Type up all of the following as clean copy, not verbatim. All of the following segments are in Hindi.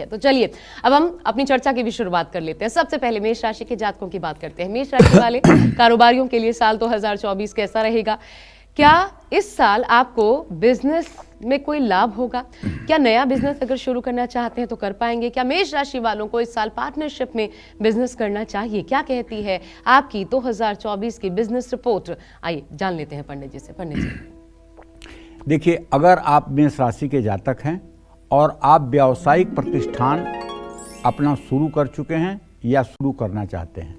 है। तो चलिए अब हम अपनी चर्चा की भी शुरुआत कर लेते हैं। सबसे पहले मेष राशि के जातकों की बात करते हैं। मेष राशि वाले कारोबारियों के लिए साल 2024 कैसा रहेगा? क्या इस साल आपको बिजनेस में कोई लाभ होगा? क्या नया बिजनेस अगर शुरू करना चाहते हैं तो कर पाएंगे? क्या मेष राशि वालों को इस साल पार्टनरशिप में बिजनेस करना चाहिए? क्या कहती है आपकी 2024 की बिजनेस रिपोर्ट? आइए जान लेते हैं पंडित जी से। पंडित जी, देखिए, अगर आप मेष राशि के जातक हैं और आप व्यावसायिक प्रतिष्ठान अपना शुरू कर चुके हैं या शुरू करना चाहते हैं,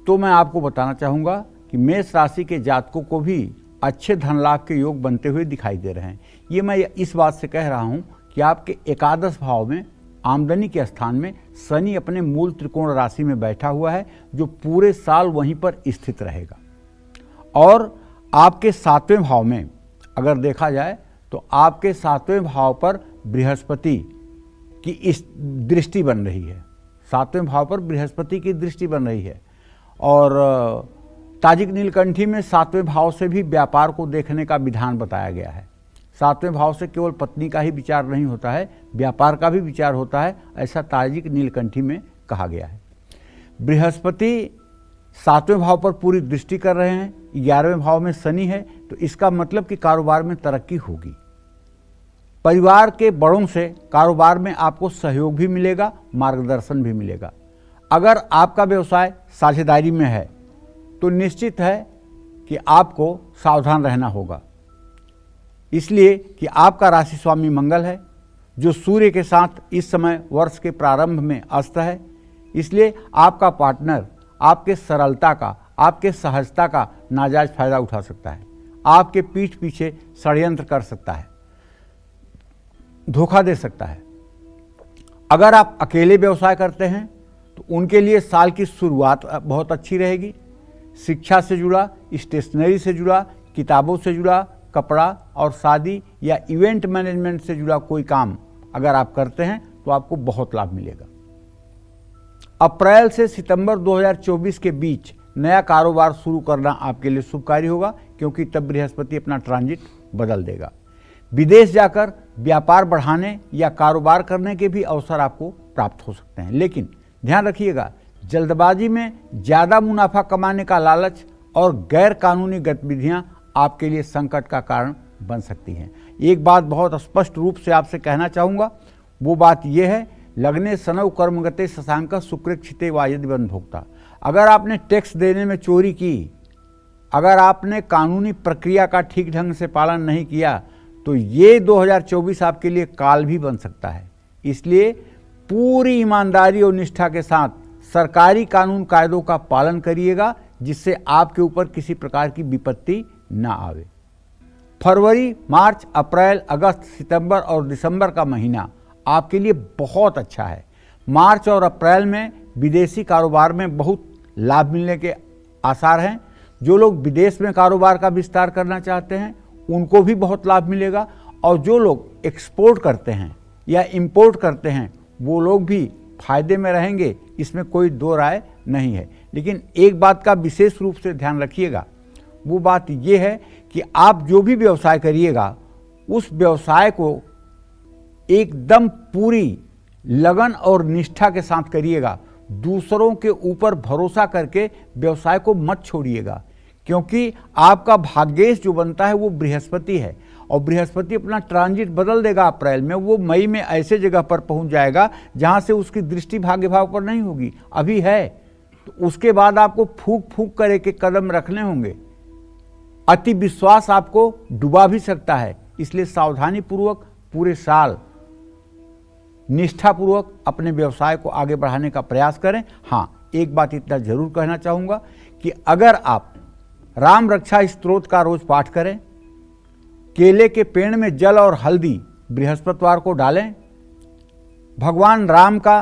तो मैं आपको बताना चाहूँगा कि मेष राशि के जातकों को भी अच्छे धन लाभ के योग बनते हुए दिखाई दे रहे हैं। ये मैं इस बात से कह रहा हूँ कि आपके एकादश भाव में आमदनी के स्थान में शनि अपने मूल त्रिकोण राशि में बैठा हुआ है, जो पूरे साल वहीं पर स्थित रहेगा। और आपके 7वें भाव में अगर देखा जाए तो आपके 7वें भाव पर बृहस्पति की इस दृष्टि बन रही है। 7वें भाव पर बृहस्पति की दृष्टि बन रही है और ताजिक नीलकंठी में 7वें भाव से भी व्यापार को देखने का विधान बताया गया है। 7वें भाव से केवल पत्नी का ही विचार नहीं होता है, व्यापार का भी विचार होता है, ऐसा ताजिक नीलकंठी में कहा गया है। बृहस्पति 7वें भाव पर पूरी दृष्टि कर रहे हैं, 11वें भाव में शनि है, तो इसका मतलब कि कारोबार में तरक्की होगी। परिवार के बड़ों से कारोबार में आपको सहयोग भी मिलेगा, मार्गदर्शन भी मिलेगा। अगर आपका व्यवसाय साझेदारी में है तो निश्चित है कि आपको सावधान रहना होगा, इसलिए कि आपका राशि स्वामी मंगल है, जो सूर्य के साथ इस समय वर्ष के प्रारंभ में अस्त है। इसलिए आपका पार्टनर आपके सरलता का, आपके सहजता का नाजायज फायदा उठा सकता है, आपके पीठ पीछे षड्यंत्र कर सकता है, धोखा दे सकता है। अगर आप अकेले व्यवसाय करते हैं तो उनके लिए साल की शुरुआत बहुत अच्छी रहेगी। शिक्षा से जुड़ा, स्टेशनरी से जुड़ा, किताबों से जुड़ा, कपड़ा और शादी या इवेंट मैनेजमेंट से जुड़ा कोई काम अगर आप करते हैं तो आपको बहुत लाभ मिलेगा। अप्रैल से सितंबर 2024 के बीच नया कारोबार शुरू करना आपके लिए शुभकारी होगा, क्योंकि तब बृहस्पति अपना ट्रांजिट बदल देगा। विदेश जाकर व्यापार बढ़ाने या कारोबार करने के भी अवसर आपको प्राप्त हो सकते हैं, लेकिन ध्यान रखिएगा, जल्दबाजी में ज़्यादा मुनाफा कमाने का लालच और गैर कानूनी गतिविधियां आपके लिए संकट का कारण बन सकती हैं। एक बात बहुत स्पष्ट रूप से आपसे कहना चाहूँगा, वो बात यह है, लग्ने सनव कर्मगते शशांक शुक्रेक्षिते वायदि बन भोक्ता। अगर आपने टैक्स देने में चोरी की, अगर आपने कानूनी प्रक्रिया का ठीक ढंग से पालन नहीं किया, तो ये 2024 आपके लिए काल भी बन सकता है। इसलिए पूरी ईमानदारी और निष्ठा के साथ सरकारी कानून कायदों का पालन करिएगा, जिससे आपके ऊपर किसी प्रकार की विपत्ति ना आवे। फरवरी, मार्च, अप्रैल, अगस्त, सितंबर और दिसंबर का महीना आपके लिए बहुत अच्छा है। मार्च और अप्रैल में विदेशी कारोबार में बहुत लाभ मिलने के आसार हैं। जो लोग विदेश में कारोबार का विस्तार करना चाहते हैं उनको भी बहुत लाभ मिलेगा, और जो लोग एक्सपोर्ट करते हैं या इंपोर्ट करते हैं वो लोग भी फायदे में रहेंगे, इसमें कोई दो राय नहीं है। लेकिन एक बात का विशेष रूप से ध्यान रखिएगा, वो बात ये है कि आप जो भी व्यवसाय करिएगा उस व्यवसाय को एकदम पूरी लगन और निष्ठा के साथ करिएगा। दूसरों के ऊपर भरोसा करके व्यवसाय को मत छोड़िएगा, क्योंकि आपका भाग्येश जो बनता है वो बृहस्पति है, और बृहस्पति अपना ट्रांजिट बदल देगा अप्रैल में। वो मई में ऐसे जगह पर पहुंच जाएगा जहां से उसकी दृष्टि भाग्य भाव पर नहीं होगी, अभी है। तो उसके बाद आपको फूंक फूंक कर एक कदम रखने होंगे। अति विश्वास आपको डुबा भी सकता है, इसलिए सावधानी पूर्वक पूरे साल निष्ठापूर्वक अपने व्यवसाय को आगे बढ़ाने का प्रयास करें। हाँ, एक बात इतना जरूर कहना चाहूँगा कि अगर आप राम रक्षा स्तोत्र का रोज पाठ करें, केले के पेड़ में जल और हल्दी बृहस्पतिवार को डालें, भगवान राम का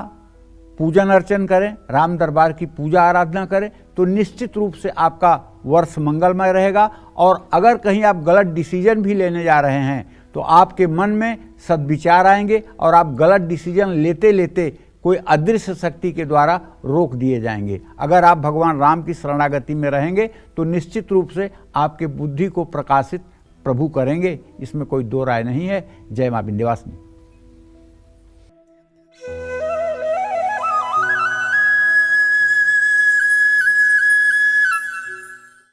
पूजन अर्चन करें, राम दरबार की पूजा आराधना करें, तो निश्चित रूप से आपका वर्ष मंगलमय रहेगा। और अगर कहीं आप गलत डिसीजन भी लेने जा रहे हैं तो आपके मन में सद्विचार आएंगे और आप गलत डिसीजन लेते लेते कोई अदृश्य शक्ति के द्वारा रोक दिए जाएंगे। अगर आप भगवान राम की शरणागति में रहेंगे तो निश्चित रूप से आपके बुद्धि को प्रकाशित प्रभु करेंगे, इसमें कोई दो राय नहीं है। जय मां विंध्यवासिनी।